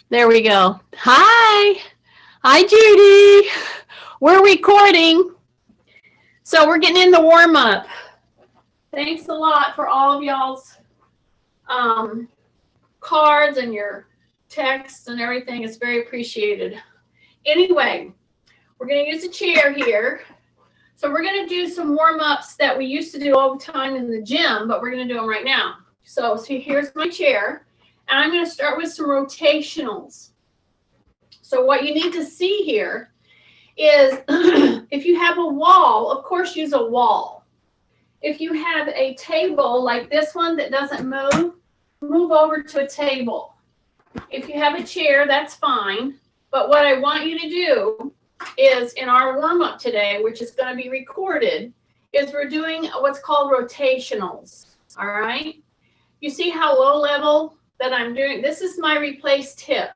There we go. Hi. Hi, Judy. We're recording. So we're getting in the warm up. Thanks a lot for all of y'all's cards and your texts and everything. It's very appreciated. Anyway, we're going to use a chair here. So we're going to do some warm ups that we used to do all the time in the gym, but we're going to do them right now. So here's my chair. And I'm going to start with some rotationals. So what you need to see here is if you have a wall, of course use a wall. If you have a table like this one that doesn't move over to a table. If you have a chair, that's fine. But what I want you to do is in our warm-up today, which is going to be recorded, is we're doing what's called rotationals. All right? You see how low level that I'm doing? This is my replaced hip.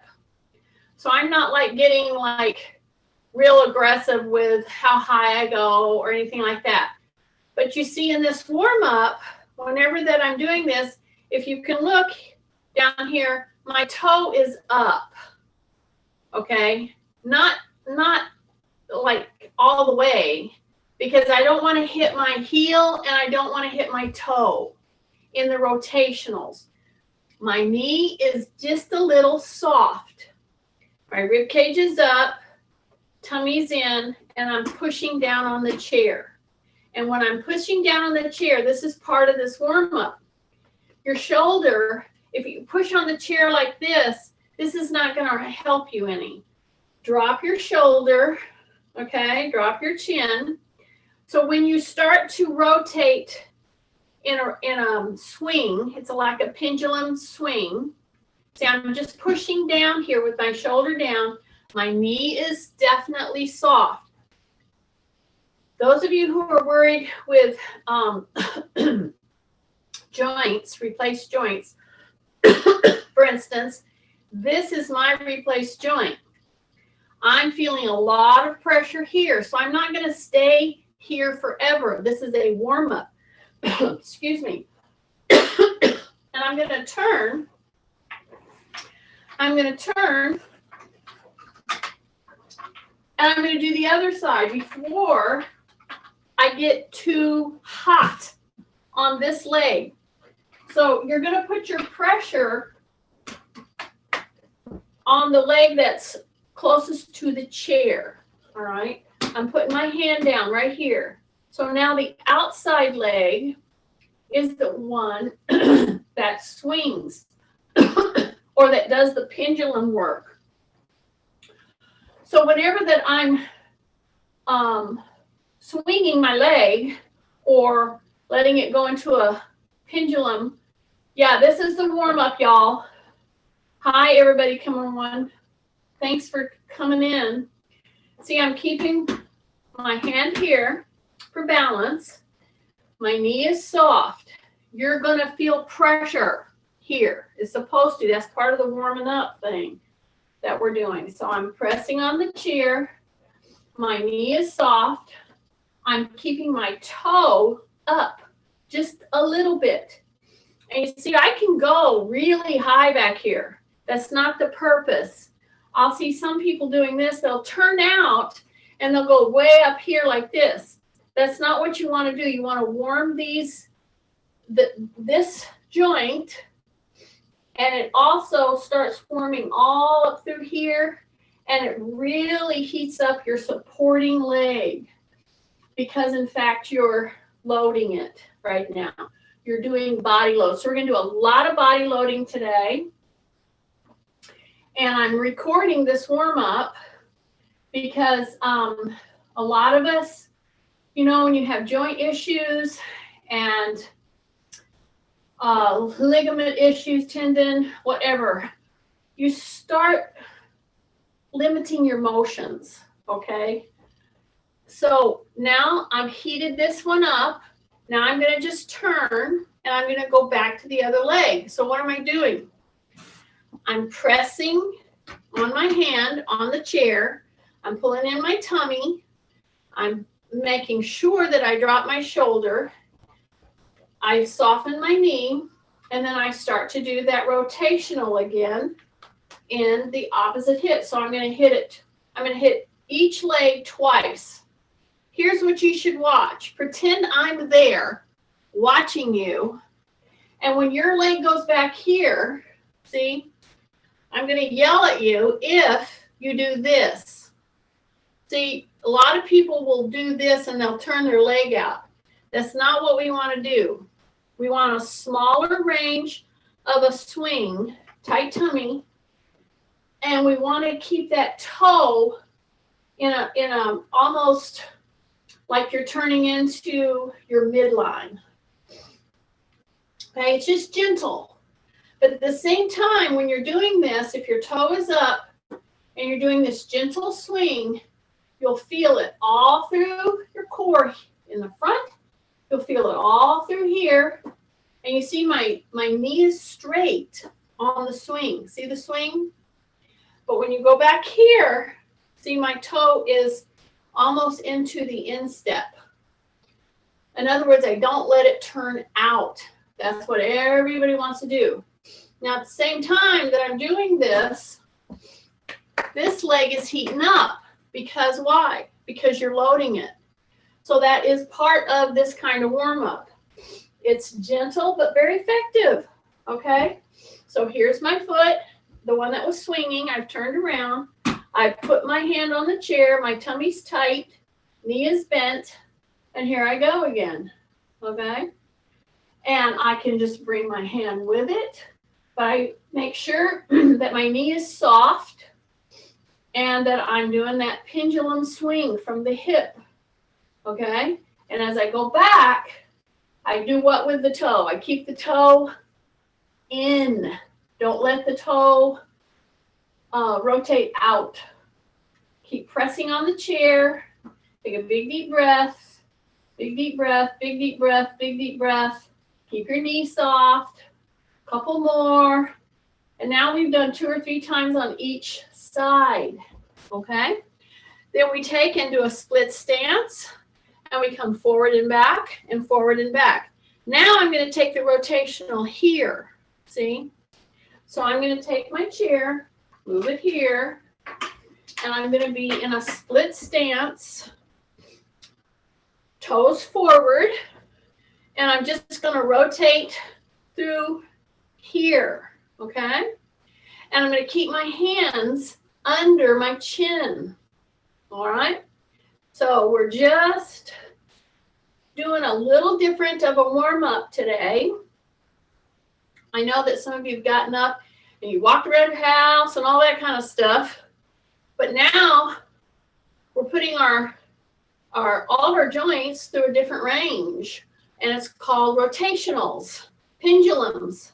So I'm not like getting like real aggressive with how high I go or anything like that. But you see in this warm up, whenever that I'm doing this, if you can look down here, my toe is up. Okay? Not like all the way, because I don't want to hit my heel and I don't want to hit my toe in the rotationals. My knee is just a little soft. My rib cage is up, tummy's in, and I'm pushing down on the chair. And when I'm pushing down on the chair, this is part of this warm-up. Your shoulder, if you push on the chair like this is not going to help you any. Drop your shoulder, okay? Drop your chin. So when you start to rotate in a swing, it's like a pendulum swing. See, I'm just pushing down here with my shoulder down. My knee is definitely soft. Those of you who are worried with joints, replaced joints, for instance, this is my replaced joint. I'm feeling a lot of pressure here, so I'm not going to stay here forever. This is a warm-up. Excuse me. And I'm going to turn. And I'm going to do the other side before I get too hot on this leg. So you're going to put your pressure on the leg that's closest to the chair. All right. I'm putting my hand down right here. So now the outside leg is the one that swings or that does the pendulum work. So whenever that I'm swinging my leg or letting it go into a pendulum, yeah, this is the warm-up, y'all. Hi, everybody, come on. Thanks for coming in. See, I'm keeping my hand here for balance. My knee is soft. You're going to feel pressure here. It's supposed to. That's part of the warming up thing that we're doing. So I'm pressing on the chair. My knee is soft. I'm keeping my toe up just a little bit. And you see, I can go really high back here. That's not the purpose. I'll see some people doing this. They'll turn out and they'll go way up here like this. That's not what you want to do. You want to warm this joint, and it also starts warming all up through here, and it really heats up your supporting leg because, in fact, you're loading it right now. You're doing body load. So we're going to do a lot of body loading today. And I'm recording this warm-up because a lot of us, you know, when you have joint issues and ligament issues, tendon, whatever, you start limiting your motions, okay? So now I've heated this one up. Now I'm going to just turn and I'm going to go back to the other leg. So what am I doing? I'm pressing on my hand on the chair. I'm pulling in my tummy. I'm making sure that I drop my shoulder. I soften my knee, and then I start to do that rotational again. in the opposite hip. So I'm going to hit it. I'm going to hit each leg twice. Here's what you should watch. Pretend I'm there watching you. And when your leg goes back here, see, I'm going to yell at you if you do this. See, a lot of people will do this and they'll turn their leg out. That's not what we want to do. We want a smaller range of a swing, tight tummy, and we want to keep that toe in a almost like you're turning into your midline. Okay, it's just gentle. But at the same time, when you're doing this, if your toe is up and you're doing this gentle swing, you'll feel it all through your core in the front. You'll feel it all through here. And you see my knee is straight on the swing. See the swing? But when you go back here, see my toe is almost into the instep. In other words, I don't let it turn out. That's what everybody wants to do. Now, at the same time that I'm doing this, this leg is heating up. Because why? Because you're loading it. So that is part of this kind of warm-up. It's gentle but very effective. Okay? So here's my foot, the one that was swinging. I've turned around. I put my hand on the chair. My tummy's tight. Knee is bent. And here I go again. Okay? And I can just bring my hand with it. But I make sure that my knee is soft and that I'm doing that pendulum swing from the hip. Okay? And as I go back, I do what with the toe? I keep the toe in. Don't let the toe rotate out. Keep pressing on the chair. Take a big deep breath. Big deep breath, big deep breath, big deep breath. Keep your knee soft. Couple more. And now we've done 2 or 3 times on each side. Okay? Then we take and do a split stance. And we come forward and back and forward and back. Now I'm going to take the rotational here. See? So I'm going to take my chair, move it here, and I'm going to be in a split stance, toes forward, and I'm just going to rotate through here, okay? And I'm going to keep my hands under my chin, all right? So we're just doing a little different of a warm-up today. I know that some of you have gotten up and you walked around your house and all that kind of stuff. But now we're putting all of our joints through a different range. And it's called rotationals, pendulums.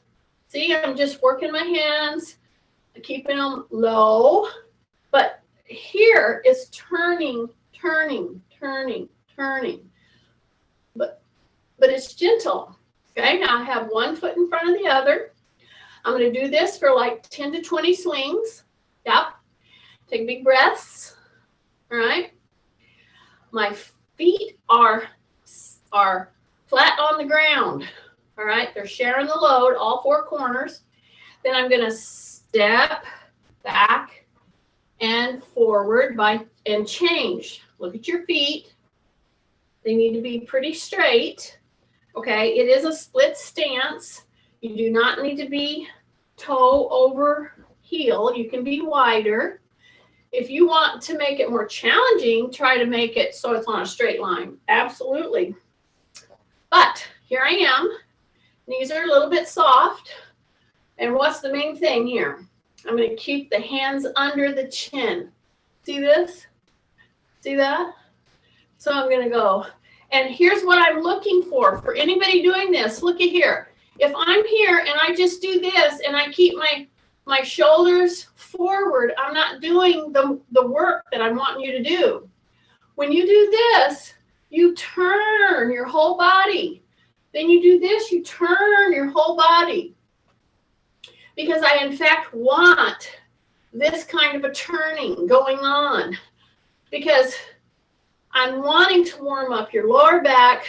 See, I'm just working my hands, keeping them low. But here is turning. But it's gentle. Okay, now I have one foot in front of the other. I'm going to do this for like 10 to 20 swings. Yep. Take big breaths. All right. My feet are flat on the ground. All right. They're sharing the load, all 4 corners. Then I'm going to step back and forward and change. Look at your feet. They need to be pretty straight. Okay, it is a split stance. You do not need to be toe over heel. You can be wider. If you want to make it more challenging, try to make it so it's on a straight line. Absolutely. But here I am. Knees are a little bit soft. And what's the main thing here? I'm going to keep the hands under the chin. See this? See that? So I'm going to go. And here's what I'm looking for anybody doing this. Look at here. If I'm here and I just do this and I keep my shoulders forward, I'm not doing the work that I'm wanting you to do. When you do this, you turn your whole body. Then you do this, you turn your whole body. Because I, in fact, want this kind of a turning going on. Because I'm wanting to warm up your lower back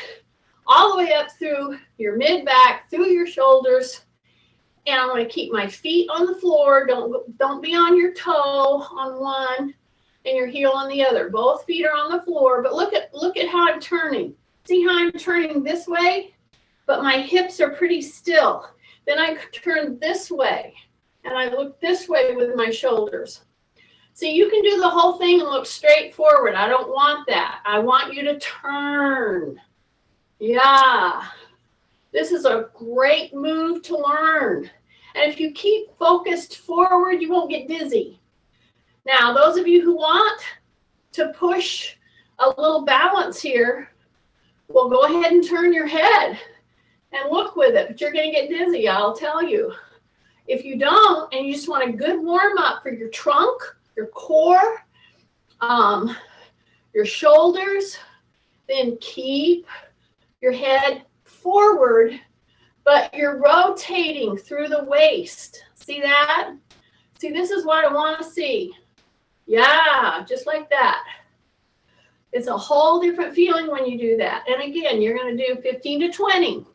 all the way up through your mid back, through your shoulders, And I'm going to keep my feet on the floor. Don't be on your toe on one and your heel on the other. Both feet are on the floor, but look at how I'm turning. See how I'm turning this way? But my hips are pretty still. Then I turn this way, and I look this way with my shoulders. See, you can do the whole thing and look straight forward. I don't want that. I want you to turn. Yeah. This is a great move to learn. And if you keep focused forward, you won't get dizzy. Now, those of you who want to push a little balance here, well, go ahead and turn your head and look with it, but you're going to get dizzy, I'll tell you. If you don't, and you just want a good warm-up for your trunk, your core, your shoulders, then keep your head forward, but you're rotating through the waist. See that? See, this is what I want to see. Yeah, just like that. It's a whole different feeling when you do that. And again, you're going to do 15 to 20.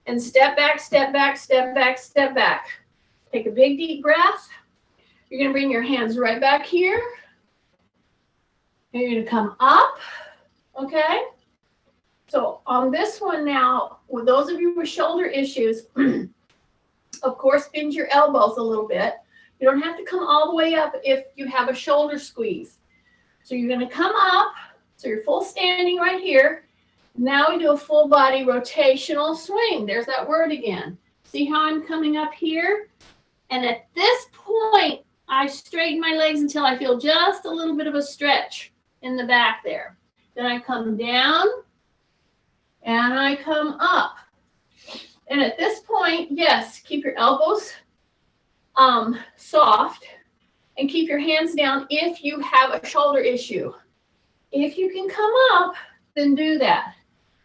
And step back, step back, step back, step back. Take a big deep breath. You're going to bring your hands right back here. And you're going to come up. Okay? So on this one now, with those of you with shoulder issues, of course, bend your elbows a little bit. You don't have to come all the way up if you have a shoulder squeeze. So you're going to come up. So you're full standing right here. Now we do a full body rotational swing. There's that word again. See how I'm coming up here? And at this point, I straighten my legs until I feel just a little bit of a stretch in the back there. Then I come down and I come up. And at this point, yes, keep your elbows soft and keep your hands down if you have a shoulder issue. If you can come up, then do that.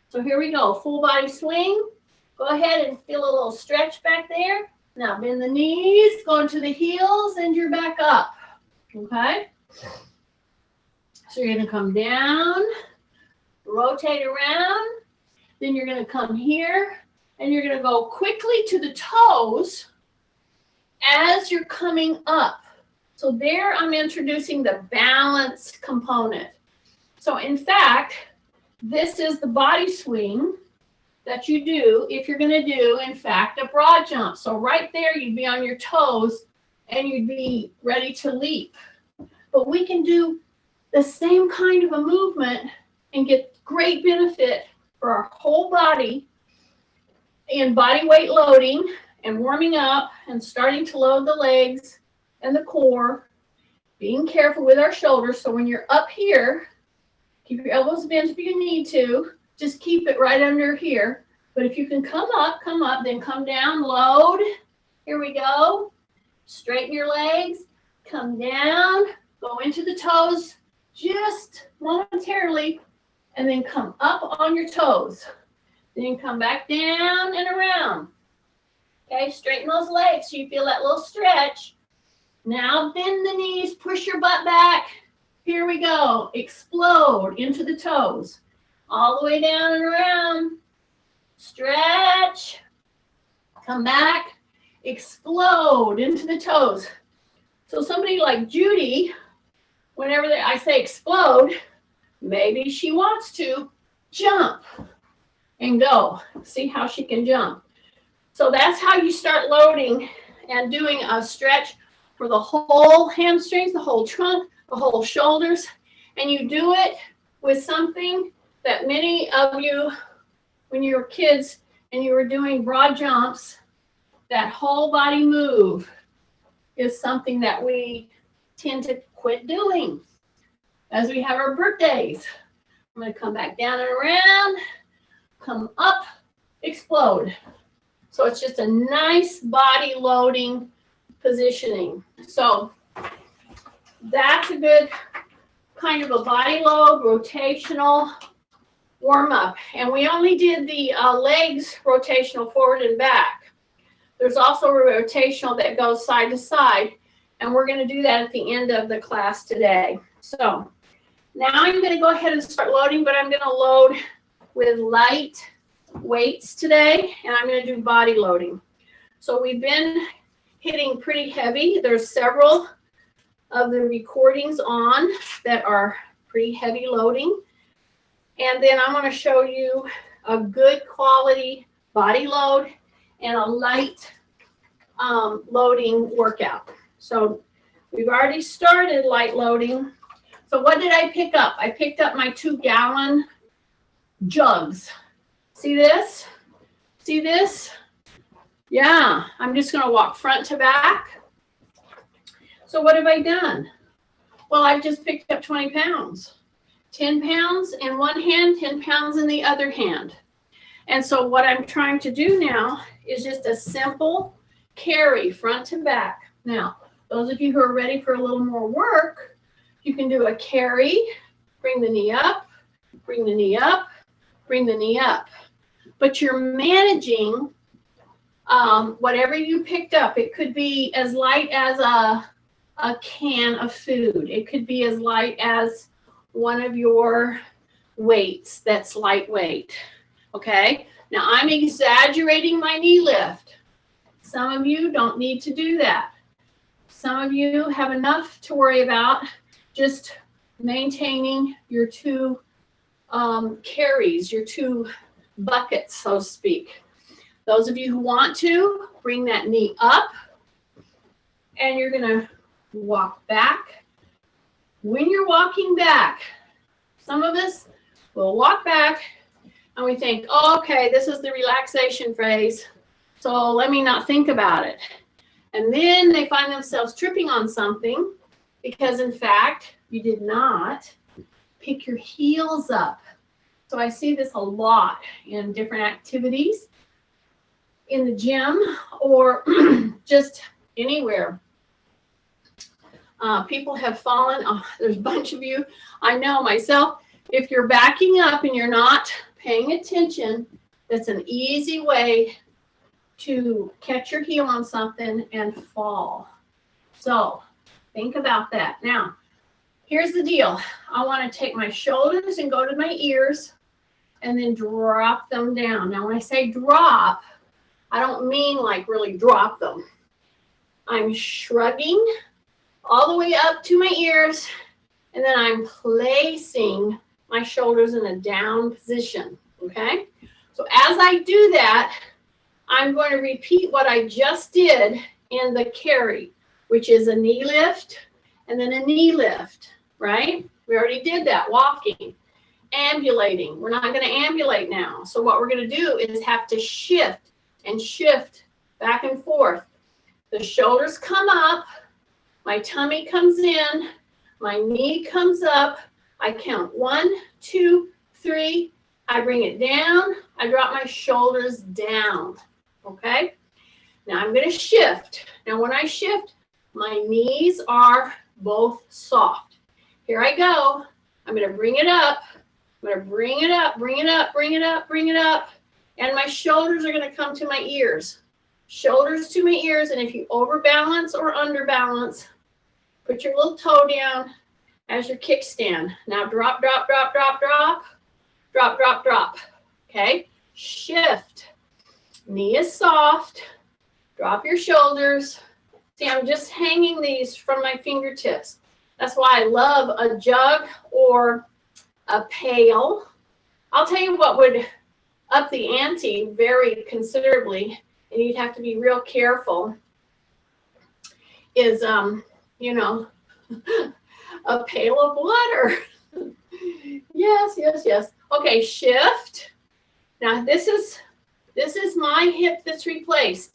So here we go, full body swing. Go ahead and feel a little stretch back there. Now bend the knees, go into the heels, and you're back up, okay? So you're gonna come down, rotate around, then you're gonna come here, and you're gonna go quickly to the toes as you're coming up. So there I'm introducing the balance component. So in fact, this is the body swing that you do if you're going to do, in fact, a broad jump. So right there, you'd be on your toes and you'd be ready to leap. But we can do the same kind of a movement and get great benefit for our whole body in body weight loading and warming up and starting to load the legs and the core, being careful with our shoulders. So when you're up here, keep your elbows bent if you need to. Just keep it right under here. But if you can come up, then come down, load. Here we go. Straighten your legs, come down, go into the toes just momentarily, and then come up on your toes. Then come back down and around. Okay, straighten those legs so you feel that little stretch. Now bend the knees, push your butt back. Here we go. Explode into the toes. All the way down and around. Stretch. Come back. Explode into the toes. So somebody like Judy, whenever I say explode, maybe she wants to jump and go. See how she can jump. So that's how you start loading and doing a stretch for the whole hamstrings, the whole trunk, the whole shoulders, and you do it with something that many of you, when you were kids and you were doing broad jumps, that whole body move is something that we tend to quit doing as we have our birthdays. I'm going to come back down and around, come up, explode. So it's just a nice body loading positioning. So that's a good kind of a body load, rotational warm up. And we only did the legs rotational forward and back. There's also a rotational that goes side to side. And we're going to do that at the end of the class today. So now I'm going to go ahead and start loading, but I'm going to load with light weights today. And I'm going to do body loading. So we've been hitting pretty heavy. There's several of the recordings on that are pretty heavy loading. And then I'm going to show you a good quality body load and a light loading workout. So we've already started light loading. So what did I pick up? I picked up my 2-gallon jugs. See this? See this? Yeah, I'm just going to walk front to back. So what have I done? Well, I've just picked up 20 pounds. 10 pounds in one hand, 10 pounds in the other hand. And so what I'm trying to do now is just a simple carry front to back. Now, those of you who are ready for a little more work, you can do a carry, bring the knee up, bring the knee up, bring the knee up. But you're managing whatever you picked up. It could be as light as a can of food. It could be as light as one of your weights that's lightweight. Okay? Now I'm exaggerating my knee lift. Some of you don't need to do that. Some of you have enough to worry about just maintaining your 2 carries, your 2 buckets, so to speak. Those of you who want to, bring that knee up, and you're going to walk back. When you're walking back, some of us will walk back, and we think, oh, okay, this is the relaxation phase, so let me not think about it. And then they find themselves tripping on something because, in fact, you did not pick your heels up. So I see this a lot in different activities in the gym or just anywhere. People have fallen. Oh, there's a bunch of you. I know myself. If you're backing up and you're not paying attention, that's an easy way to catch your heel on something and fall. So think about that. Now, here's the deal. I want to take my shoulders and go to my ears and then drop them down. Now, when I say drop, I don't mean like really drop them. I'm shrugging all the way up to my ears, and then I'm placing my shoulders in a down position, okay? So as I do that, I'm going to repeat what I just did in the carry, which is a knee lift and then a knee lift, right? We already did that, walking, ambulating. We're not going to ambulate now. So what we're going to do is have to shift and shift back and forth. The shoulders come up, my tummy comes in, my knee comes up. I count 1, 2, 3. I bring it down. I drop my shoulders down. Okay? Now I'm going to shift. Now when I shift, my knees are both soft. Here I go. I'm going to bring it up. I'm going to bring it up, bring it up, bring it up, bring it up. And my shoulders are going to come to my ears. Shoulders to my ears. And if you overbalance or underbalance, put your little toe down as your kickstand. Now drop, drop, drop, drop, drop. Drop, drop, drop. Okay? Shift. Knee is soft. Drop your shoulders. See, I'm just hanging these from my fingertips. That's why I love a jug or a pail. I'll tell you what would up the ante very considerably, and you'd have to be real careful, is, you know, a pail of water. Yes, yes, yes. Okay, shift. Now this is my hip that's replaced.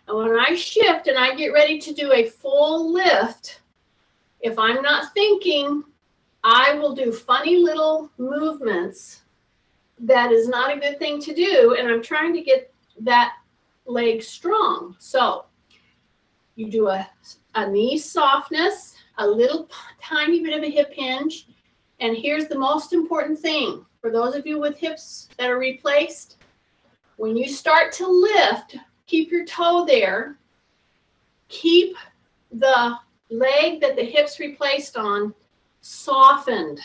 And when I shift and I get ready to do a full lift, if I'm not thinking, I will do funny little movements. That is not a good thing to do, and I'm trying to get that leg strong. So you do a knee softness, a little tiny bit of a hip hinge, and here's the most important thing for those of you with hips that are replaced. When you start to lift, keep your toe there. Keep the leg that the hip's replaced on softened.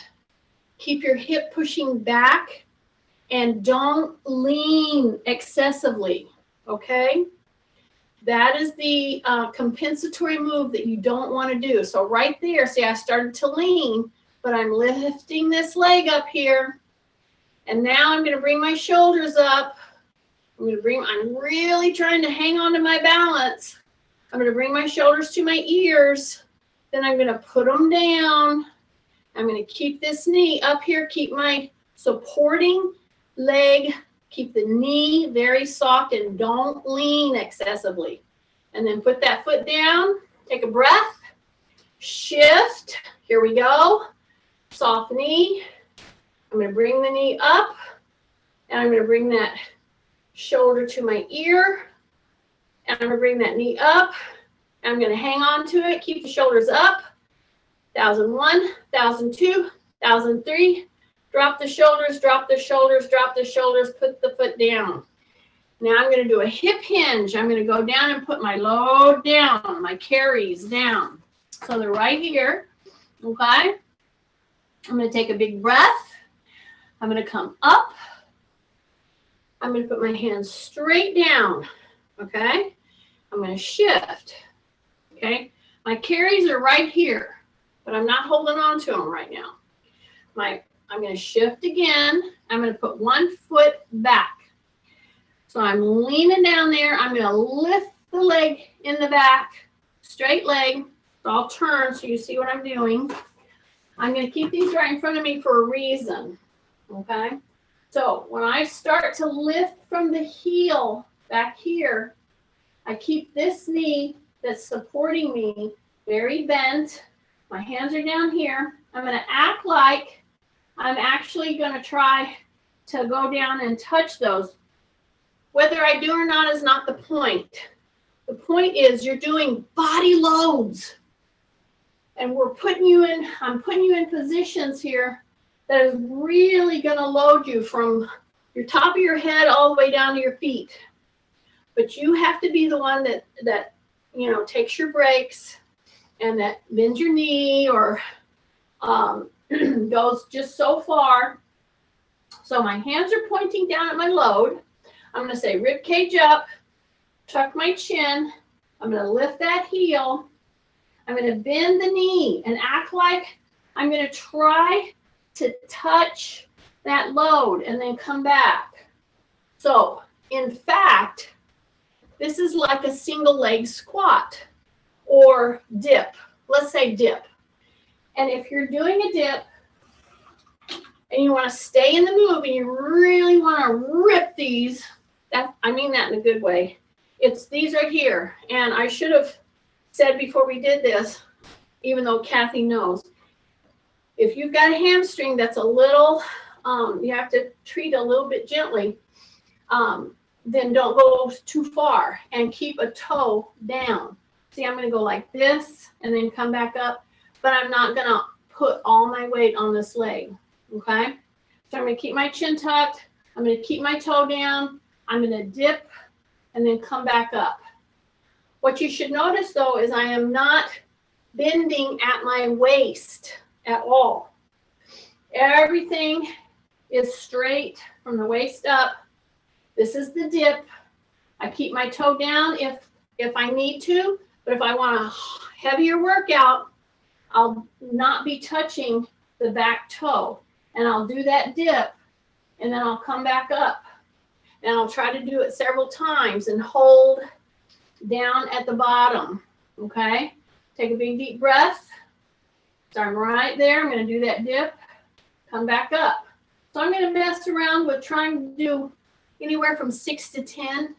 Keep your hip pushing back and don't lean excessively, okay? That is the compensatory move that you don't want to do. So right there, see, I started to lean, but I'm lifting this leg up here. And now I'm going to bring my shoulders up. I'm really trying to hang on to my balance. I'm going to bring my shoulders to my ears. Then I'm going to put them down. I'm going to keep this knee up here, keep my supporting leg, keep the knee very soft, and don't lean excessively. And then put that foot down, take a breath, shift, here we go, soft knee. I'm going to bring the knee up, and I'm going to bring that shoulder to my ear, and I'm going to bring that knee up. I'm going to hang on to it, keep the shoulders up. 1001, 1002, 1003. Drop the shoulders, drop the shoulders, drop the shoulders, put the foot down. Now I'm going to do a hip hinge. I'm going to go down and put my load down, my carries down. So they're right here, okay? I'm going to take a big breath. I'm going to come up. I'm going to put my hands straight down, okay? I'm going to shift, okay? My carries are right here, but I'm not holding on to them right now. I'm going to shift again. I'm going to put one foot back. So I'm leaning down there. I'm going to lift the leg in the back, straight leg. So I'll turn so you see what I'm doing. I'm going to keep these right in front of me for a reason, okay? So when I start to lift from the heel back here, I keep this knee that's supporting me very bent. My hands are down here. I'm going to act like I'm actually going to try to go down and touch those. Whether I do or not is not the point. The point is you're doing body loads. And I'm putting you in positions here that is really going to load you from your top of your head all the way down to your feet. But you have to be the one that you know, takes your breaks and that bends your knee or goes just so far. So my hands are pointing down at my load. I'm going to say rib cage up, tuck my chin. I'm going to lift that heel. I'm going to bend the knee and act like I'm going to try to touch that load and then come back. So in fact, this is like a single leg squat or dip. Let's say dip. And if you're doing a dip and you want to stay in the move and you really want to rip these, I mean that in a good way. It's these right here. And I should have said before we did this, even though Kathy knows, if you've got a hamstring that's a little, you have to treat a little bit gently, then don't go too far and keep a toe down. See, I'm going to go like this and then come back up, but I'm not going to put all my weight on this leg, okay? So I'm going to keep my chin tucked. I'm going to keep my toe down. I'm going to dip and then come back up. What you should notice, though, is I am not bending at my waist at all. Everything is straight from the waist up. This is the dip. I keep my toe down if I need to, but if I want a heavier workout, I'll not be touching the back toe. And I'll do that dip, and then I'll come back up. And I'll try to do it several times and hold down at the bottom, okay? Take a big deep breath. So I'm right there. I'm going to do that dip, come back up. So I'm going to mess around with trying to do anywhere from 6 to 10.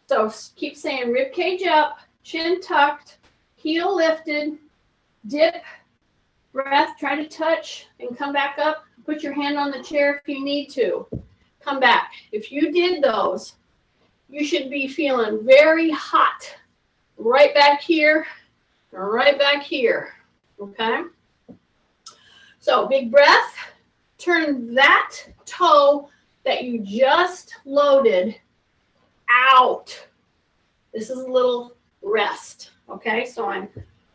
So keep saying rib cage up, chin tucked, heel lifted, dip, breath, try to touch and come back up. Put your hand on the chair if you need to. Come back. If you did those, you should be feeling very hot right back here, right back here, okay? So big breath, turn that toe that you just loaded out. This is a little rest, okay? So I'm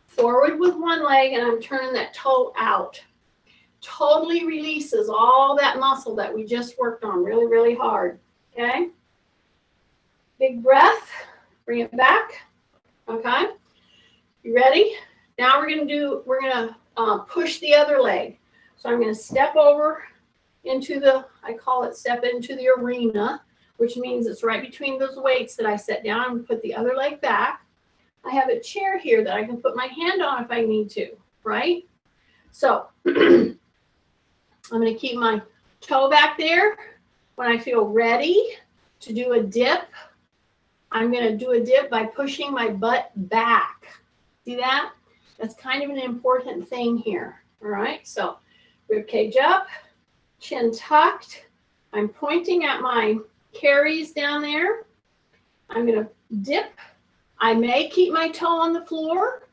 forward with one leg and I'm turning that toe out. Totally releases all that muscle that we just worked on really hard, okay? Big breath, bring it back. Okay, you ready? Now we're gonna push the other leg. So I'm gonna step over into I call it step into the arena, which means it's right between those weights that I set down. I'm gonna put the other leg back. I have a chair here that I can put my hand on if I need to, right? So I'm gonna keep my toe back there. When I feel ready to do a dip, I'm gonna do a dip by pushing my butt back. See that? That's kind of an important thing here, all right? So rib cage up, chin tucked. I'm pointing at my carries down there. I'm gonna dip. I may keep my toe on the floor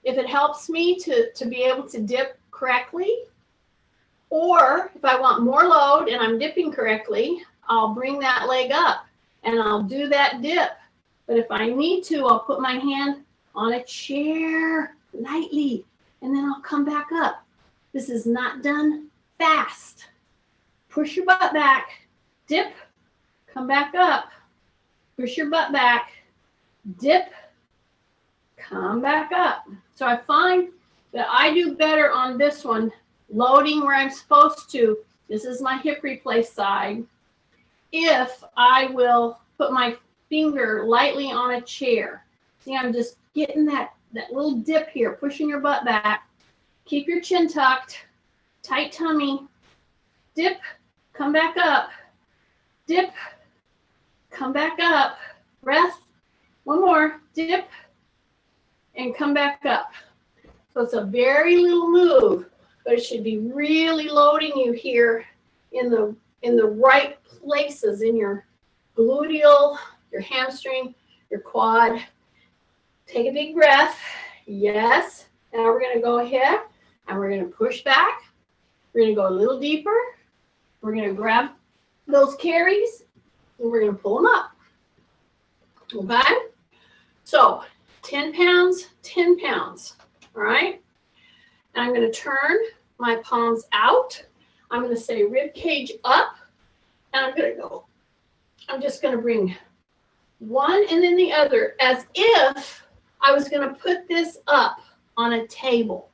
if it helps me to be able to dip correctly. Or if I want more load and I'm dipping correctly, I'll bring that leg up and I'll do that dip. But if I need to, I'll put my hand on a chair lightly and then I'll come back up. This is not done fast. Push your butt back, dip, come back up, push your butt back, dip, come back up. So I find that I do better on this one, loading where I'm supposed to. This is my hip replace side. If I will put my finger lightly on a chair. See, I'm just getting that little dip here, pushing your butt back. Keep your chin tucked, tight tummy, dip, come back up, dip, come back up, breath, one more, dip, and come back up. So it's a very little move, but it should be really loading you here in the right places, in your gluteal, your hamstring, your quad. Take a big breath. Yes. Now we're going to go ahead and we're going to push back. We're going to go a little deeper. We're going to grab those carries and we're going to pull them up. Okay? So 10 pounds, 10 pounds. All right? And I'm going to turn my palms out. I'm going to say rib cage up. And I'm just going to bring one and then the other as if I was going to put this up on a table.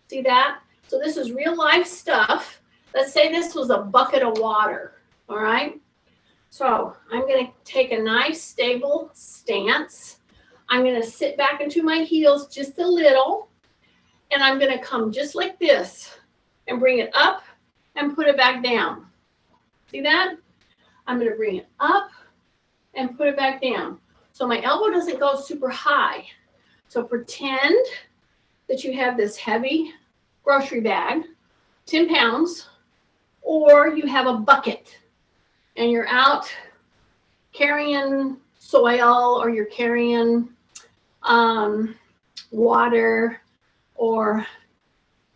See that? So this is real life stuff. Let's say this was a bucket of water. All right? So I'm going to take a nice stable stance. I'm going to sit back into my heels just a little. And I'm going to come just like this and bring it up and put it back down. See that? I'm going to bring it up and put it back down. So my elbow doesn't go super high. So pretend that you have this heavy grocery bag, 10 pounds, or you have a bucket and you're out carrying soil or you're carrying water or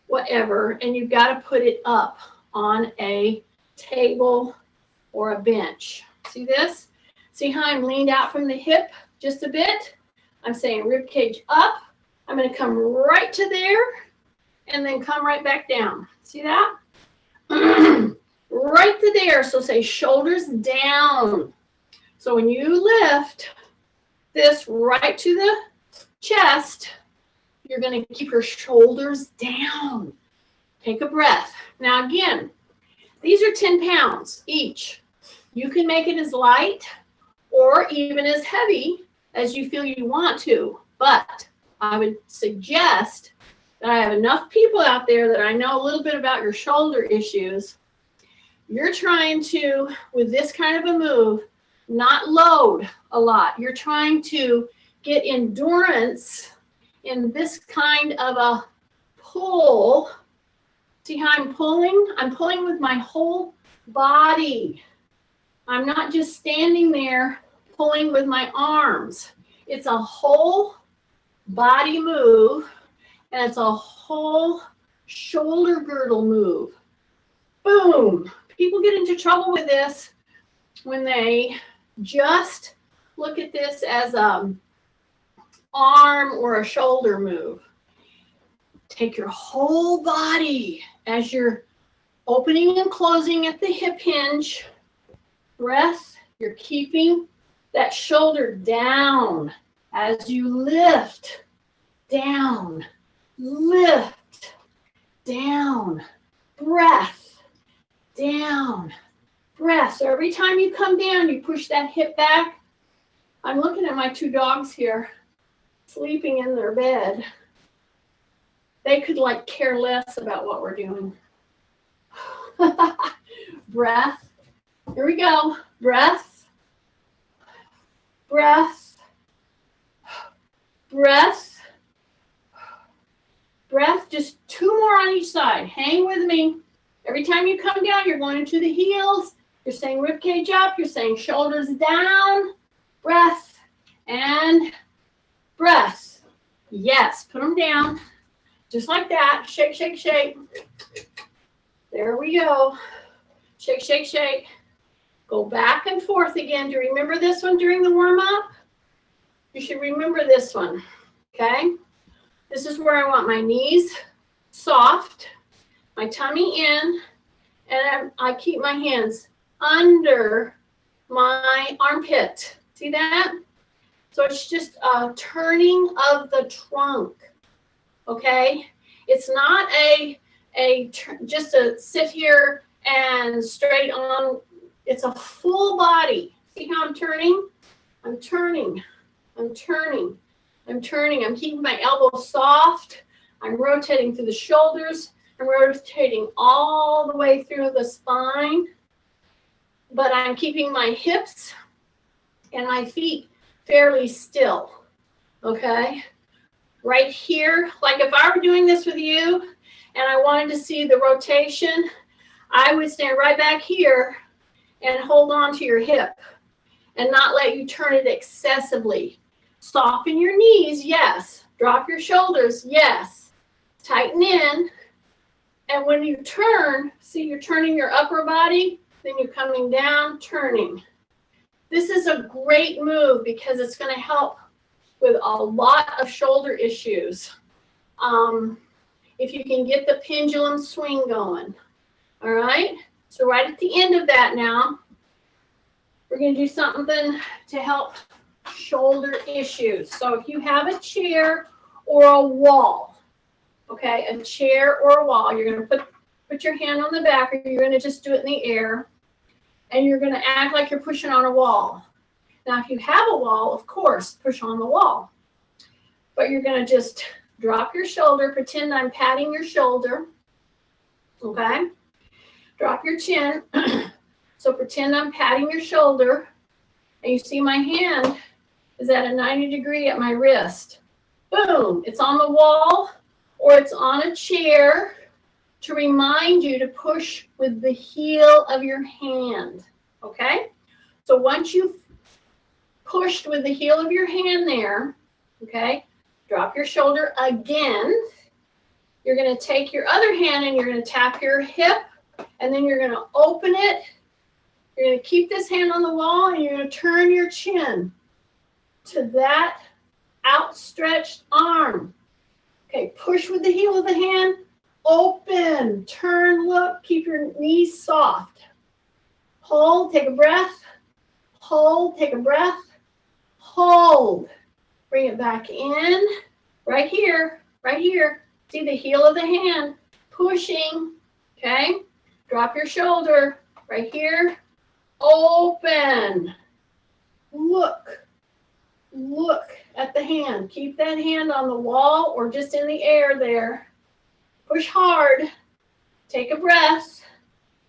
whatever, and you've got to put it up on a table or a bench. See this? See how I'm leaned out from the hip just a bit? I'm saying rib cage up. I'm going to come right to there and then come right back down. See that? Right to there. So say shoulders down. So when you lift this right to the chest, you're going to keep your shoulders down. Take a breath. Now again, these are 10 pounds each. You can make it as light or even as heavy as you feel you want to, but I would suggest that I have enough people out there that I know a little bit about your shoulder issues. You're trying to, with this kind of a move, not load a lot. You're trying to get endurance in this kind of a pull. See how I'm pulling? I'm pulling with my whole body. I'm not just standing there pulling with my arms. It's a whole body move, and it's a whole shoulder girdle move. Boom. People get into trouble with this when they just look at this as an arm or a shoulder move. Take your whole body as you're opening and closing at the hip hinge. Breath, you're keeping that shoulder down. As you lift, down, lift, down, breath, down, breath. So every time you come down, you push that hip back. I'm looking at my two dogs here, sleeping in their bed. They could like care less about what we're doing. Breath. Here we go. Breath. Breath. Breath. Breath. Just two more on each side. Hang with me. Every time you come down, you're going into the heels. You're saying rib cage up. You're saying shoulders down. Breath. And breath. Yes. Put them down. Just like that. Shake, shake, shake. There we go. Shake, shake, shake. Go back and forth again. Do you remember this one during the warm-up? You should remember this one, okay? This is where I want my knees soft, my tummy in, and I keep my hands under my armpit. See that? So it's just a turning of the trunk, okay? It's not just to sit here and straight on. It's a full body. See how I'm turning? I'm turning. I'm turning. I'm turning. I'm keeping my elbows soft. I'm rotating through the shoulders. I'm rotating all the way through the spine. But I'm keeping my hips and my feet fairly still. Okay? Right here, like if I were doing this with you and I wanted to see the rotation, I would stand right back here and hold on to your hip and not let you turn it excessively. Soften your knees, yes. Drop your shoulders, yes. Tighten in. And when you turn, see you're turning your upper body, then you're coming down, turning. This is a great move because it's going to help with a lot of shoulder issues. If you can get the pendulum swing going. All right? So right at the end of that now, we're going to do something to help shoulder issues. So if you have a chair or a wall, okay, a chair or a wall, you're going to put your hand on the back, or you're going to just do it in the air, and you're going to act like you're pushing on a wall. Now, if you have a wall, of course, push on the wall. But you're going to just drop your shoulder, pretend I'm patting your shoulder, okay? Drop your chin. So pretend I'm patting your shoulder, and you see my hand is at a 90 degree at my wrist. Boom, it's on the wall or it's on a chair to remind you to push with the heel of your hand, okay? So once you've pushed with the heel of your hand there, okay, drop your shoulder again. You're going to take your other hand and you're going to tap your hip, and then you're going to open it. You're going to keep this hand on the wall, and you're going to turn your chin to that outstretched arm. Okay, push with the heel of the hand, open, turn, look, keep your knees soft. Hold, take a breath. Hold, take a breath. Hold. Bring it back in. Right here, right here. See the heel of the hand pushing. Okay, drop your shoulder right here. Open. Look. Look at the hand. Keep that hand on the wall or just in the air there. Push hard. Take a breath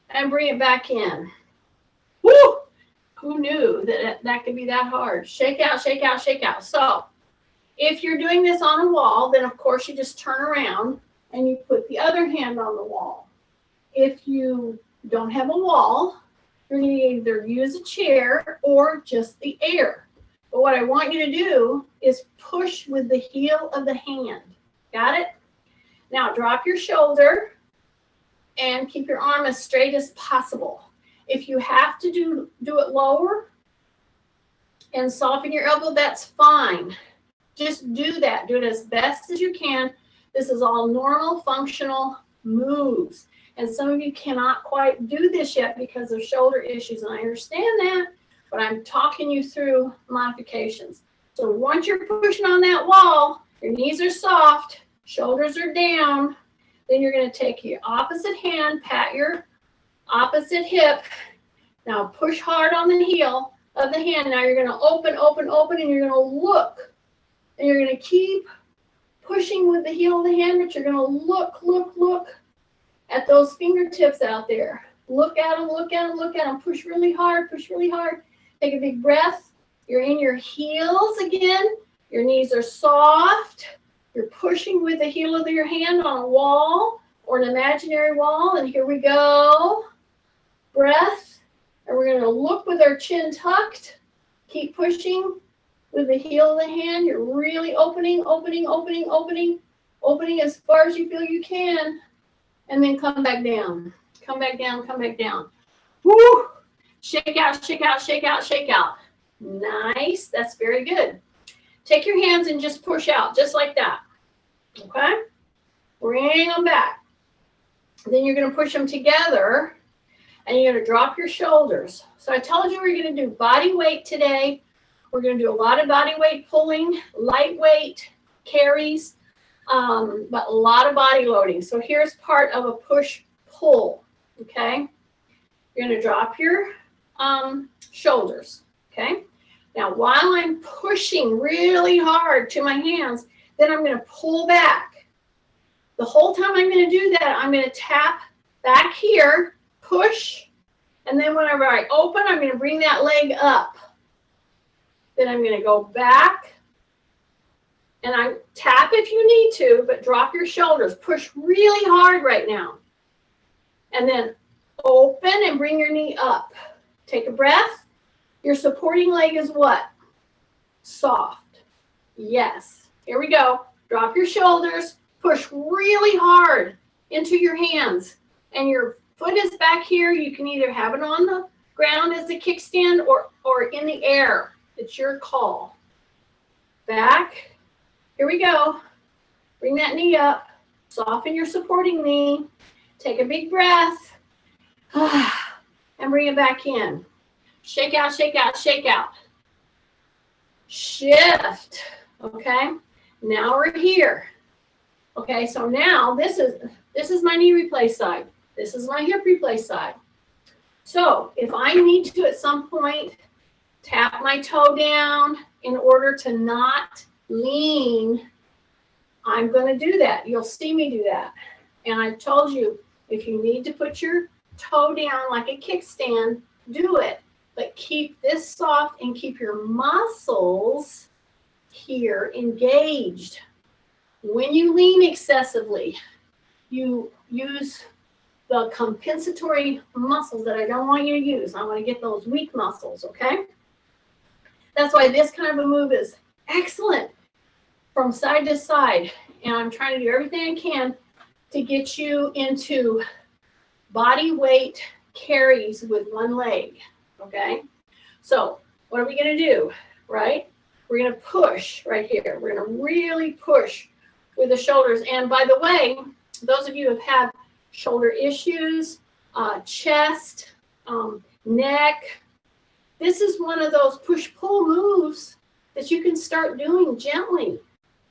and bring it back in. Woo! Who knew that that could be that hard? Shake out, shake out, shake out. So if you're doing this on a wall, then of course you just turn around and you put the other hand on the wall. If you don't have a wall, you're going to either use a chair or just the air. But what I want you to do is push with the heel of the hand. Got it? Now drop your shoulder and keep your arm as straight as possible. If you have to do it lower and soften your elbow, that's fine. Just do that. Do it as best as you can. This is all normal, functional moves. And some of you cannot quite do this yet because of shoulder issues, and I understand that, but I'm talking you through modifications. So once you're pushing on that wall, your knees are soft, shoulders are down, then you're going to take your opposite hand, pat your opposite hip. Now push hard on the heel of the hand. Now you're going to open, open, open, and you're going to look. And you're going to keep pushing with the heel of the hand, but you're going to look, look, look at those fingertips out there. Look at them, look at them, look at them. Push really hard, push really hard. Take a big breath. You're in your heels again. Your knees are soft. You're pushing with the heel of your hand on a wall or an imaginary wall. And here we go. Breath. And we're going to look with our chin tucked. Keep pushing with the heel of the hand. You're really opening, opening, opening, opening, opening as far as you feel you can. And then come back down. Come back down, come back down. Woo! Shake out, shake out, shake out, shake out. Nice. That's very good. Take your hands and just push out, just like that. Okay? Bring them back. Then you're going to push them together, and you're going to drop your shoulders. So I told you we're going to do body weight today. We're going to do a lot of body weight pulling, lightweight carries, but a lot of body loading. So here's part of a push-pull, okay? You're going to drop your shoulders, okay? Now, while I'm pushing really hard to my hands, then I'm going to pull back. The whole time I'm going to do that, I'm going to tap back here, push, and then whenever I open, I'm going to bring that leg up. Then I'm going to go back, and I tap if you need to, but drop your shoulders. Push really hard right now. And then open and bring your knee up. Take a breath. Your supporting leg is what? Soft. Yes. Here we go. Drop your shoulders. Push really hard into your hands. And your foot is back here. You can either have it on the ground as a kickstand or in the air. It's your call. Back. Here we go. Bring that knee up. Soften your supporting knee. Take a big breath. And bring it back in. Shake out, shake out, shake out. Shift. Okay. Now we're here. Okay, so now this is my knee replace side. This is my hip replace side. So if I need to at some point tap my toe down in order to not lean, I'm going to do that. You'll see me do that. And I've told you, if you need to put your toe down like a kickstand, do it. But keep this soft and keep your muscles here engaged. When you lean excessively, you use the compensatory muscles that I don't want you to use. I want to get those weak muscles, okay? That's why this kind of a move is excellent from side to side. And I'm trying to do everything I can to get you into body weight carries with one leg, okay? So what are we going to do, right? We're going to push right here. We're going to really push with the shoulders. And by the way, those of you who have had shoulder issues, chest, neck, this is one of those push-pull moves that you can start doing gently.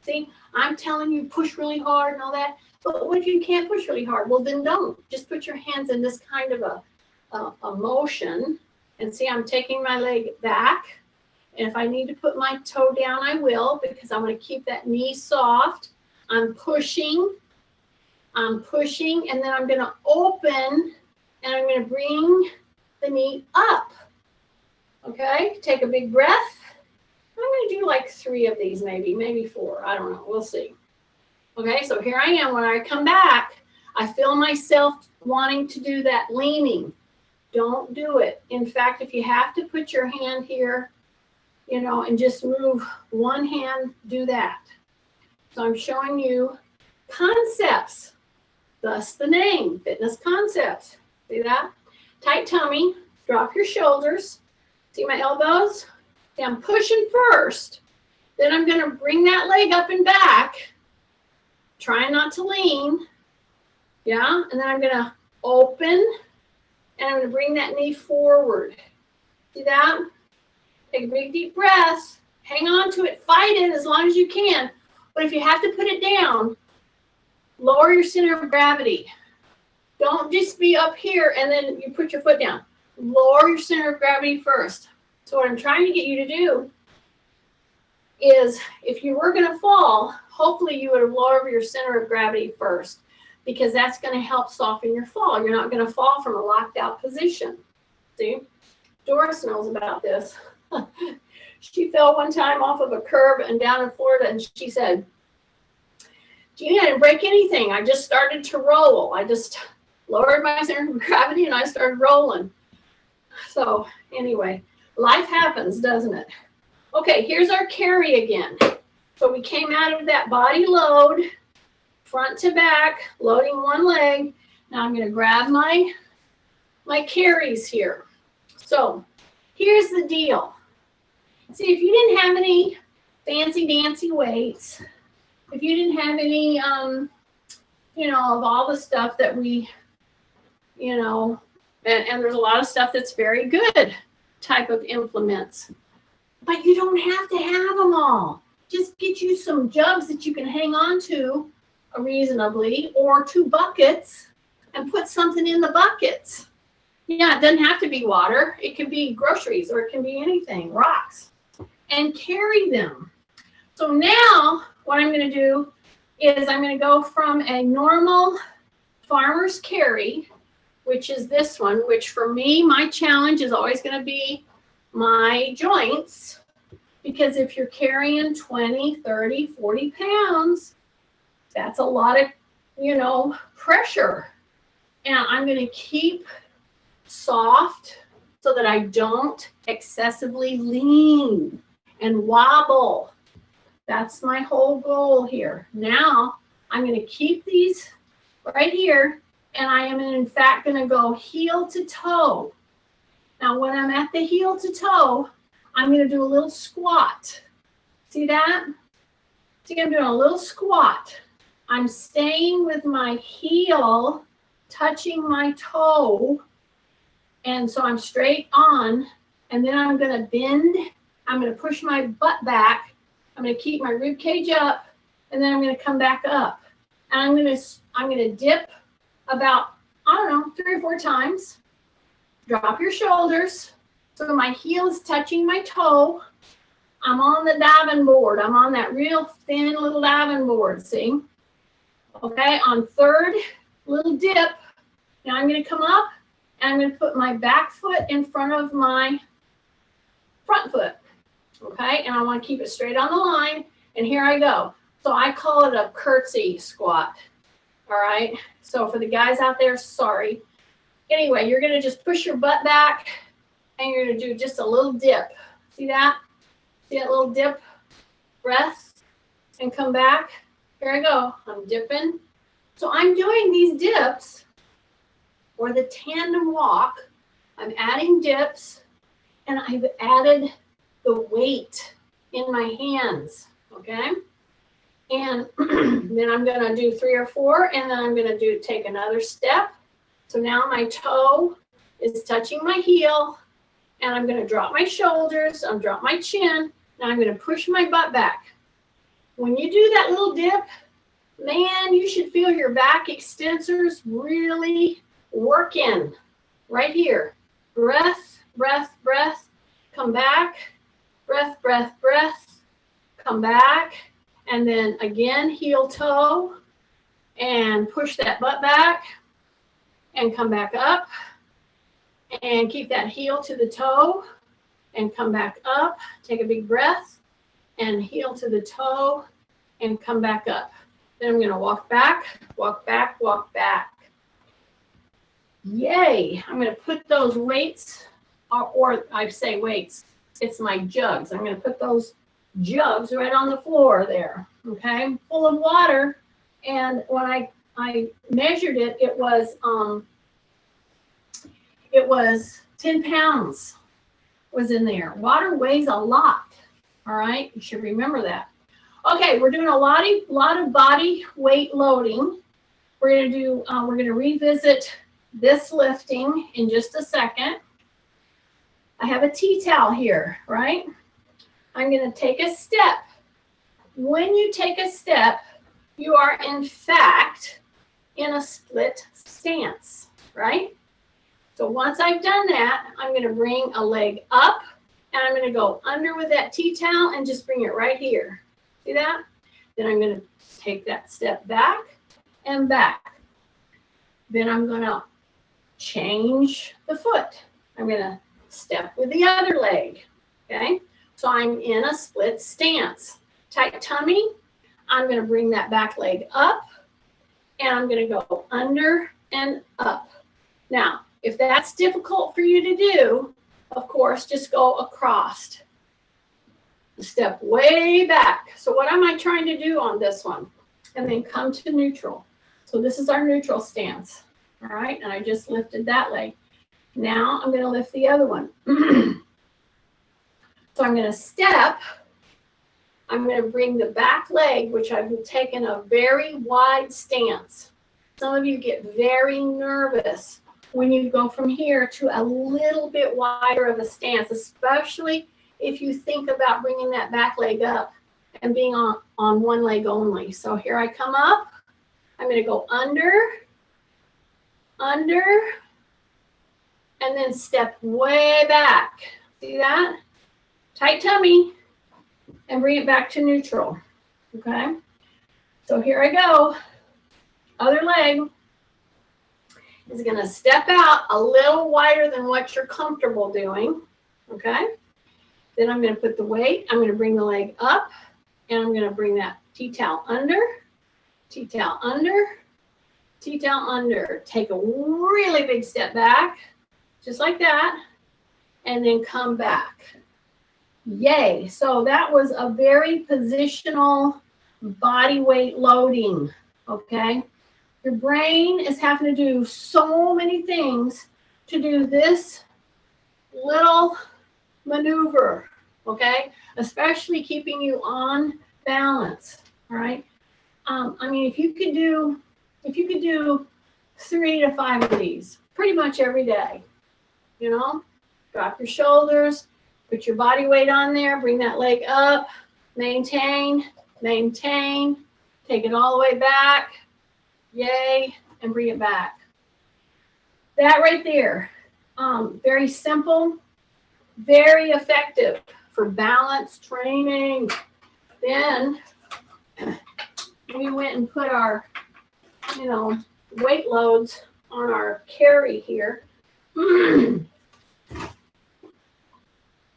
See, I'm telling you push really hard and all that, but what if you can't push really hard? Well, then don't. Just put your hands in this kind of a motion, and see, I'm taking my leg back, and if I need to put my toe down, I will, because I want to keep that knee soft. I'm pushing, and then I'm going to open, and I'm going to bring the knee up. Okay, take a big breath. I'm going to do like 3 of these, maybe 4. I don't know. We'll see. Okay, so here I am. When I come back, I feel myself wanting to do that leaning. Don't do it. In fact, if you have to put your hand here, you know, and just move one hand, do that. So I'm showing you concepts, thus the name, fitness concepts. See that? Tight tummy, drop your shoulders. See my elbows? See, I'm pushing first. Then I'm going to bring that leg up and back. Trying not to lean. Yeah, and then I'm going to open, and I'm going to bring that knee forward. See that? Take a big deep breath. hang on to it, fight it as long as you can. But if you have to put it down, lower your center of gravity. Don't just be up here and then you put your foot down. Lower your center of gravity first. So what I'm trying to get you to do is, if you were going to fall, hopefully you would have lowered your center of gravity first, because that's going to help soften your fall. You're not going to fall from a locked out position. See? Doris knows about this. She fell one time off of a curb and down in Florida, and she said, Jeannie, I didn't break anything. I just started to roll. I just lowered my center of gravity and I started rolling. So anyway, life happens, doesn't it? Okay, here's our carry again. So we came out of that body load, front to back, loading one leg. Now I'm going to grab my carries here. So here's the deal. See, if you didn't have any fancy dancy weights, if you didn't have any, you know, of all the stuff that we, you know, and there's a lot of stuff that's very good type of implements, but you don't have to have them all. Just get you some jugs that you can hang on to reasonably, or 2 buckets, and put something in the buckets. Yeah, it doesn't have to be water. It can be groceries, or it can be anything, rocks, and carry them. So now what I'm going to do is I'm going to go from a normal farmer's carry, which is this one, which for me, my challenge is always going to be my joints, because if you're carrying 20, 30, 40 pounds, that's a lot of, you know, pressure. And I'm going to keep soft so that I don't excessively lean and wobble. That's my whole goal here. Now I'm going to keep these right here, and I am in fact going to go heel to toe. Now when I'm at the heel to toe, I'm going to do a little squat. See that? See, I'm doing a little squat. I'm staying with my heel touching my toe, and so I'm straight on, and then I'm going to bend. I'm going to push my butt back. I'm going to keep my rib cage up, and then I'm going to come back up. And I'm going to dip about, I don't know, 3 or 4 times. Drop your shoulders so my heel is touching my toe. I'm on the diving board. I'm on that real thin little diving board, see? Okay, on 3rd little dip. Now I'm going to come up, and I'm going to put my back foot in front of my front foot. Okay, and I want to keep it straight on the line, and here I go. So I call it a curtsy squat. All right, so for the guys out there, sorry. Anyway, you're going to just push your butt back, and you're going to do just a little dip. See that? See that little dip? Breath, and come back. Here I go. I'm dipping. So I'm doing these dips, or the tandem walk. I'm adding dips, and I've added the weight in my hands, okay? And then I'm going to do 3 or 4, and then I'm going to take another step. So now my toe is touching my heel, and I'm going to drop my shoulders, I'll drop my chin, and I'm going to push my butt back. When you do that little dip, man, you should feel your back extensors really working right here. Breath, breath, breath, come back, breath, breath, breath, come back, and then again, heel toe, and push that butt back, and come back up, and keep that heel to the toe, and come back up. Take a big breath, and heel to the toe, and come back up. Then I'm going to walk back, walk back, walk back. Yay! I'm going to put those weights, or I say weights, it's my jugs. I'm going to put those jugs right on the floor there, okay, full of water. And when I measured it, it was 10 pounds was in there. Water weighs a lot, all right? You should remember that. Okay, we're doing a lot of body weight loading. We're going to revisit this lifting in just a second. I have a tea towel here, right? I'm going to take a step. When you take a step, you are in fact in a split stance, right? So once I've done that, I'm going to bring a leg up and I'm going to go under with that tea towel and just bring it right here. See that? Then I'm going to take that step back and back. Then I'm going to change the foot. I'm going to step with the other leg, okay? So I'm in a split stance. Tight tummy, I'm going to bring that back leg up, and I'm going to go under and up. Now, if that's difficult for you to do, of course, just go across. Step way back. So what am I trying to do on this one? And then come to neutral. So this is our neutral stance. All right, and I just lifted that leg. Now I'm going to lift the other one. So I'm going to step. I'm going to bring the back leg, which I've taken a very wide stance. Some of you get very nervous when you go from here to a little bit wider of a stance, especially if you think about bringing that back leg up and being on one leg only. So here I come up. I'm going to go under, and then step way back. See that? Tight tummy, and bring it back to neutral. Okay? So here I go. Other leg is going to step out a little wider than what you're comfortable doing. Okay? Then I'm going to put the weight. I'm going to bring the leg up, and I'm going to bring that tea towel under, tea towel under, tea towel under. Take a really big step back, just like that, and then come back. Yay. So that was a very positional body weight loading, okay? Your brain is having to do so many things to do this little maneuver, okay? Especially keeping you on balance, all right? I mean, if you could do 3 to 5 of these pretty much every day, you know, drop your shoulders, put your body weight on there, bring that leg up, maintain, take it all the way back, yay, and bring it back. That right there, very simple, very effective for balance training. Then we went and put our, weight loads on our carry here,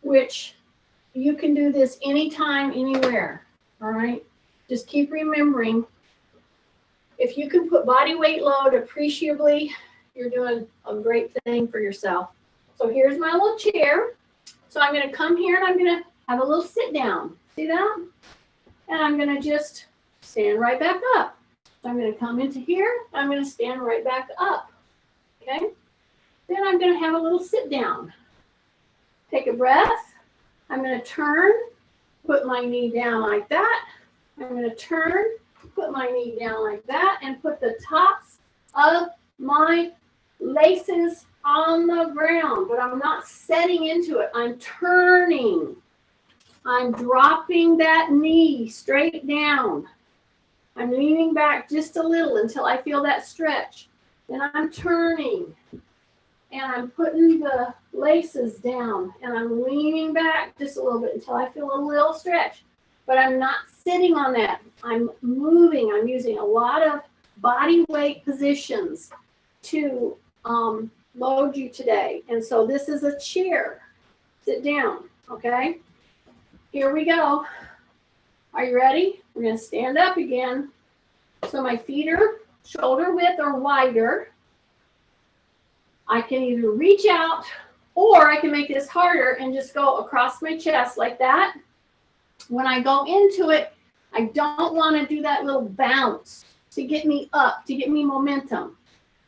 which you can do this anytime, anywhere, all right? Just keep remembering, if you can put body weight load appreciably, you're doing a great thing for yourself. So here's my little chair. So I'm going to come here and I'm going to have a little sit down. See that? And I'm going to just stand right back up. So I'm going to come into here. I'm going to stand right back up. Okay? Then I'm going to have a little sit down. Take a breath. I'm going to turn, put my knee down like that. I'm going to turn, put my knee down like that, and put the tops of my laces on the ground. But I'm not setting into it. I'm turning. I'm dropping that knee straight down. I'm leaning back just a little until I feel that stretch. Then I'm turning. And I'm putting the laces down. And I'm leaning back just a little bit until I feel a little stretch. But I'm not sitting on that. I'm moving. I'm using a lot of body weight positions to load you today. And so this is a chair. Sit down, okay? Here we go. Are you ready? We're going to stand up again. So my feet are shoulder width or wider. I can either reach out or I can make this harder and just go across my chest like that. When I go into it, I don't want to do that little bounce to get me up, to get me momentum.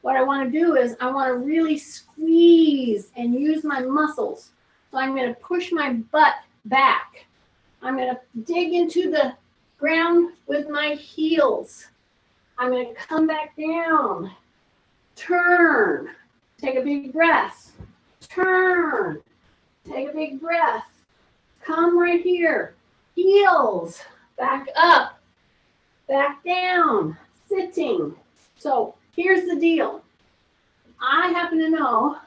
What I want to do is I want to really squeeze and use my muscles. So I'm going to push my butt back. I'm going to dig into the ground with my heels. I'm going to come back down, turn, take a big breath, turn, take a big breath, come right here. Heels, back up, back down, sitting. So here's the deal. I happen to know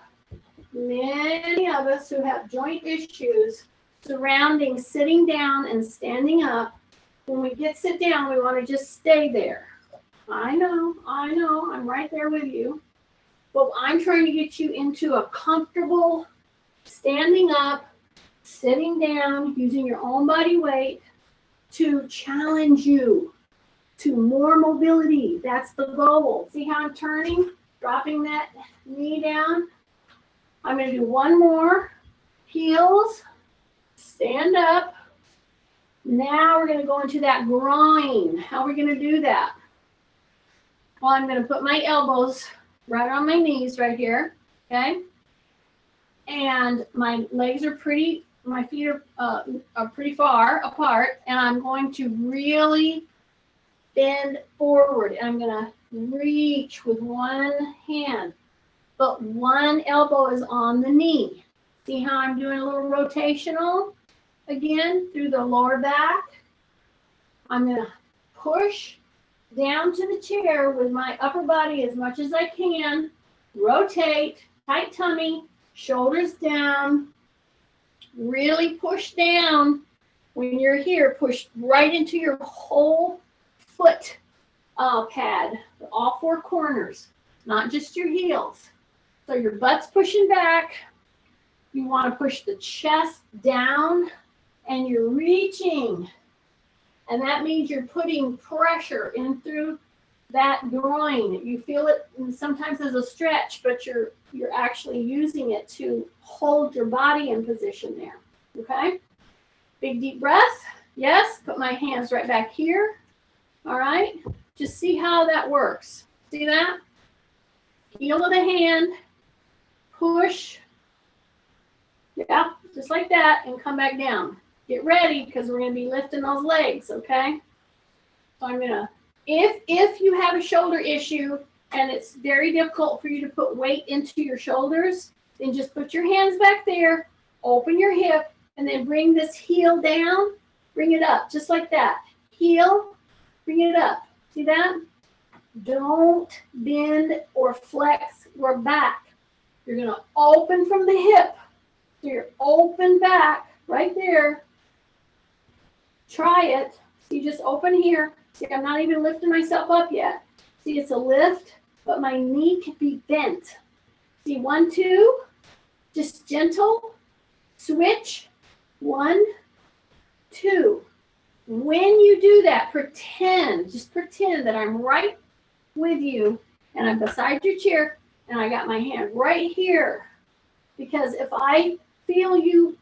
many of us who have joint issues surrounding sitting down and standing up. When we sit down, we want to just stay there. I know, I'm right there with you. But I'm trying to get you into a comfortable standing up, sitting down, using your own body weight to challenge you to more mobility. That's the goal. See how I'm turning, dropping that knee down? I'm going to do one more. Heels, stand up. Now we're going to go into that groin. How are we going to do that? Well, I'm going to put my elbows right on my knees right here, okay? And my legs are my feet are pretty far apart, and I'm going to really bend forward. And I'm going to reach with one hand, but one elbow is on the knee. See how I'm doing a little rotational again through the lower back? I'm going to push down to the chair with my upper body as much as I can. Rotate, tight tummy, shoulders down. Really push down. When you're here, push right into your whole foot pad, all four corners, not just your heels. So your butt's pushing back. You want to push the chest down, and you're reaching. And that means you're putting pressure in through that groin. You feel it sometimes as a stretch, but you're actually using it to hold your body in position there. Okay? Big deep breath. Yes, put my hands right back here. All right? Just see how that works. See that? Heel of the hand. Push. Yeah, just like that, and come back down. Get ready, because we're going to be lifting those legs, okay? So I'm going to, if you have a shoulder issue and it's very difficult for you to put weight into your shoulders, then just put your hands back there, open your hip, and then bring this heel down, bring it up, just like that. Heel, bring it up. See that? Don't bend or flex your back. You're going to open from the hip. So you're open back right there. Try it. See, just open here. See, I'm not even lifting myself up yet. See, it's a lift, but my knee can be bent. See, 1, 2, just gentle, switch, 1, 2. When you do that, just pretend that I'm right with you, and I'm beside your chair, and I got my hand right here. Because if I feel you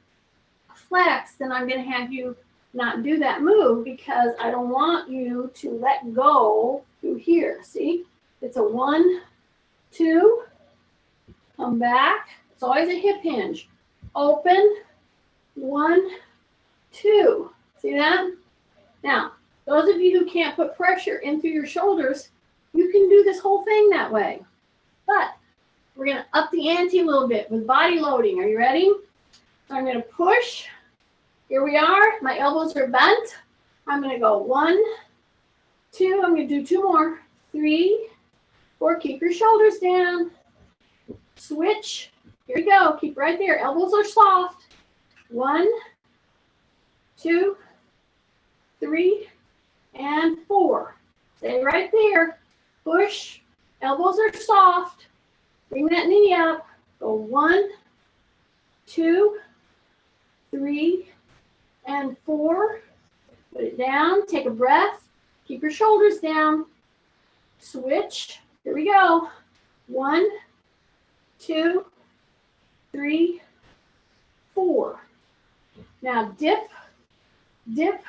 flex, then I'm going to have you not do that move, because I don't want you to let go through here. See, it's a 1, 2, come back. It's always a hip hinge. Open, 1, 2. See that? Now, those of you who can't put pressure in through your shoulders, you can do this whole thing that way. But we're going to up the ante a little bit with body loading. Are you ready? So I'm going to push. Here we are. My elbows are bent. I'm going to go 1, 2. I'm going to do 2 more. 3, 4. Keep your shoulders down. Switch. Here we go. Keep right there. Elbows are soft. 1, 2, 3, and 4. Stay right there. Push. Elbows are soft. Bring that knee up. Go 1, 2, 3, and 4. Put it down. Take a breath. Keep your shoulders down. Switch. Here we go. 1, 2, 3, 4. Now dip, dip,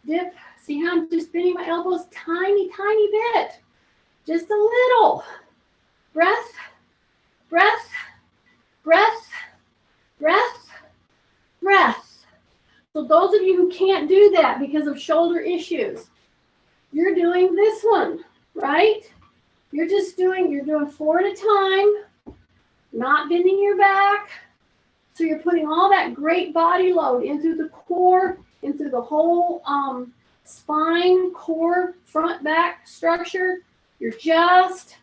dip. See how I'm just bending my elbows tiny, tiny bit. Just a little. Breath, breath, breath, breath, breath. So those of you who can't do that because of shoulder issues, you're doing this one, right? You're doing 4 at a time, not bending your back, So you're putting all that great body load into the core, into the whole spine, core, front, back structure. You're just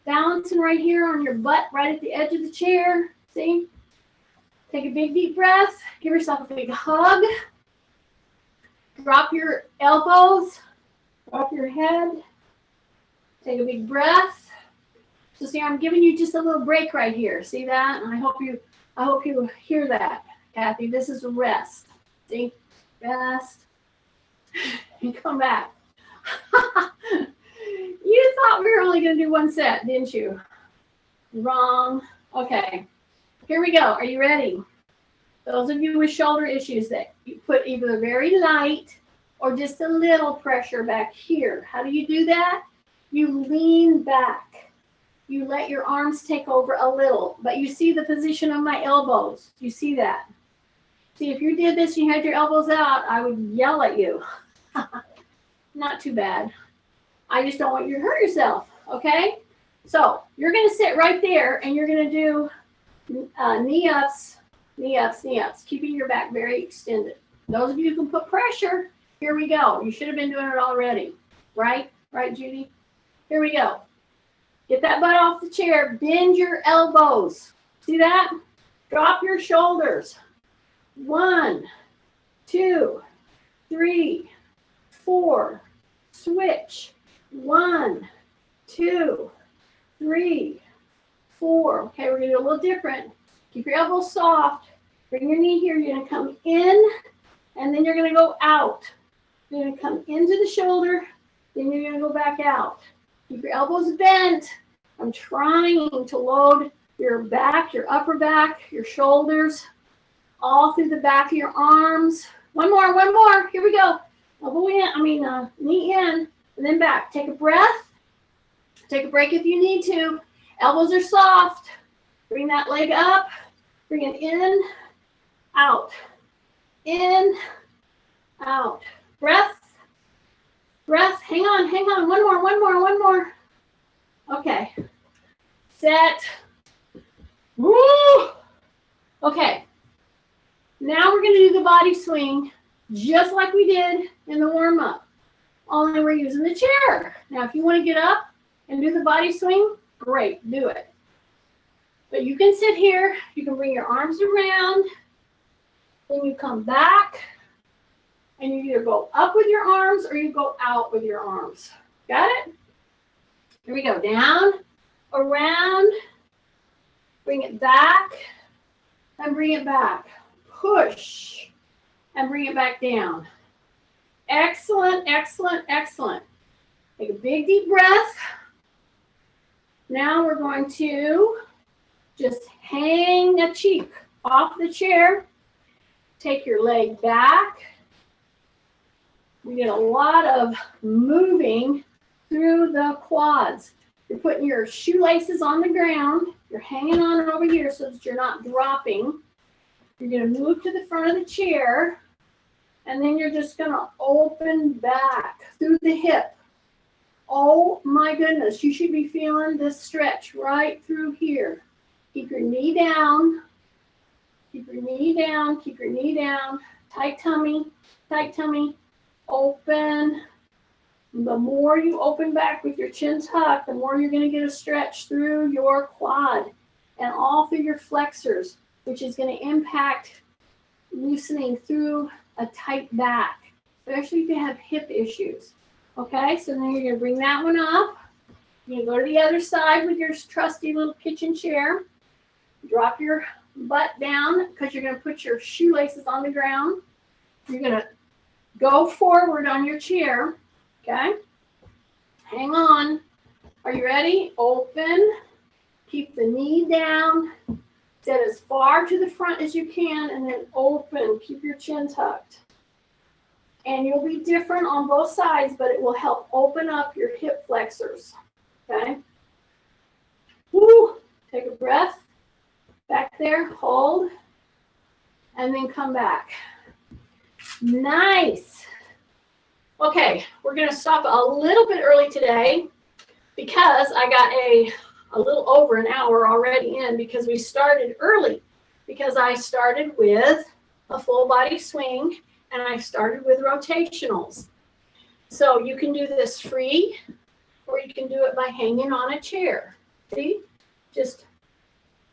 balancing right here on your butt, right at the edge of the chair. See? Take a big deep breath. Give yourself a big hug. Drop your elbows. Drop your head. Take a big breath. So see, I'm giving you just a little break right here. See that? And I hope you hear that, Kathy. This is a rest. See? Rest. And come back. You thought we were only going to do one set, didn't you? Wrong. Okay. Here we go. Are you ready? Those of you with shoulder issues that you put either very light or just a little pressure back here. How do you do that? You lean back. You let your arms take over a little, but you see the position of my elbows. You see that? See, if you did this and you had your elbows out, I would yell at you. Not too bad. I just don't want you to hurt yourself, okay? So you're going to sit right there and you're going to do knee ups, knee ups, knee ups, keeping your back very extended. Those of you who can put pressure, here we go. You should have been doing it already, right? Right, Judy? Here we go. Get that butt off the chair. Bend your elbows. See that? Drop your shoulders. 1, 2, 3, 4. Switch. 1, 2, 3, 4. Okay, we're going to do a little different. Keep your elbows soft. Bring your knee here. You're going to come in, and then you're going to go out. You're going to come into the shoulder, then you're going to go back out. Keep your elbows bent. I'm trying to load your back, your upper back, your shoulders, all through the back of your arms. One more. Here we go. Elbow in, knee in, and then back. Take a breath. Take a break if you need to. Elbows are soft. Bring that leg up. Bring it in, out, in, out. Breath. Hang on. One more. Okay. Set. Woo! Okay. Now we're going to do the body swing just like we did in the warm-up. Only we're using the chair. Now, if you want to get up and do the body swing, great, do it. But you can sit here. You can bring your arms around. Then you come back. And you either go up with your arms or you go out with your arms. Got it? Here we go. Down, around, bring it back, and bring it back. Push, and bring it back down. Excellent. Take a big deep breath. Now we're going to just hang a cheek off the chair. Take your leg back. We get a lot of moving through the quads. You're putting your shoelaces on the ground. You're hanging on over here so that you're not dropping. You're going to move to the front of the chair. And then you're just going to open back through the hip. Oh my goodness, you should be feeling this stretch right through here. Keep your knee down. Keep your knee down. Keep your knee down. Tight tummy. Tight tummy. Open. The more you open back with your chin tucked, the more you're going to get a stretch through your quad and all through your flexors, which is going to impact loosening through a tight back, especially if you have hip issues. Okay, so then you're going to bring that one up. You're going to go to the other side with your trusty little kitchen chair. Drop your butt down because you're going to put your shoelaces on the ground. You're going to go forward on your chair, okay? Hang on. Are you ready? Open. Keep the knee down. Set as far to the front as you can, and then open. Keep your chin tucked. And you'll be different on both sides, but it will help open up your hip flexors, okay? Woo! Take a breath. Back there, hold, and then come back. Nice. Okay, we're going to stop a little bit early today because I got a little over an hour already in because we started early. because I started with a full body swing and I started with rotationals. So you can do this free, or you can do it by hanging on a chair. See?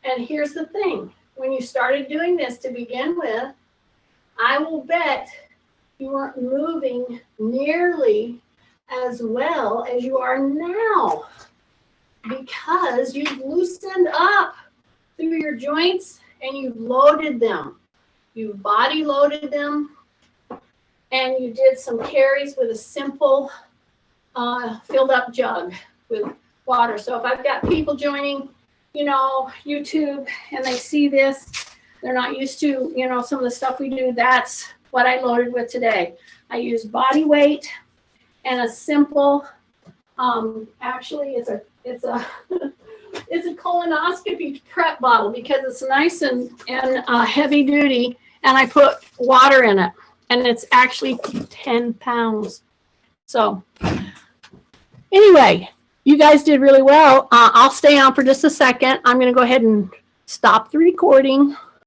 And here's the thing. When you started doing this to begin with, I will bet you weren't moving nearly as well as you are now, because you've loosened up through your joints and you've loaded them. You've body loaded them, and you did some carries with a simple filled up jug with water. So if I've got people joining, YouTube, and they see this, they're not used to, some of the stuff we do. That's what I loaded with today. I used body weight and a simple, actually it's a it's a colonoscopy prep bottle, because it's nice and heavy duty, and I put water in it, and it's actually 10 pounds. So anyway, you guys did really well. I'll stay on for just a second. I'm going to go ahead and stop the recording.